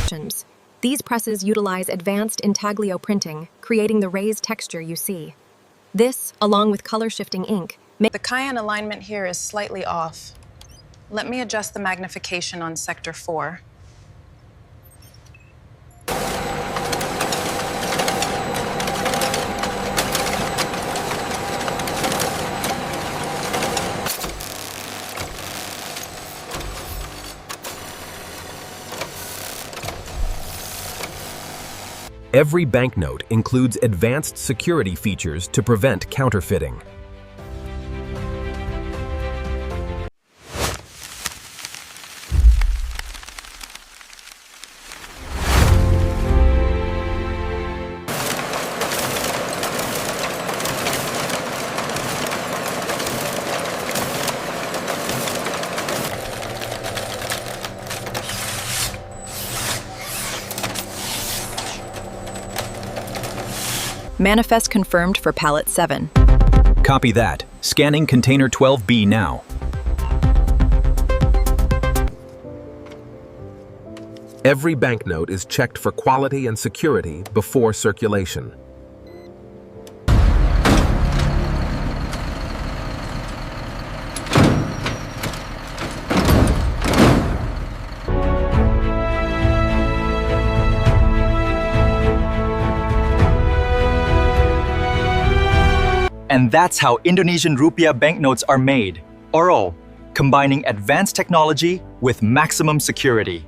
sections. These presses utilize advanced intaglio printing, creating the raised texture you see. This, along with color-shifting ink, The cayenne alignment here is slightly off. Let me adjust the magnification on sector 4. Every banknote includes advanced security features to prevent counterfeiting. Manifest confirmed for pallet 7. Copy that. Scanning container 12B now. Every banknote is checked for quality and security before circulation. And that's how Indonesian Rupiah banknotes are made. Oro, combining advanced technology with maximum security.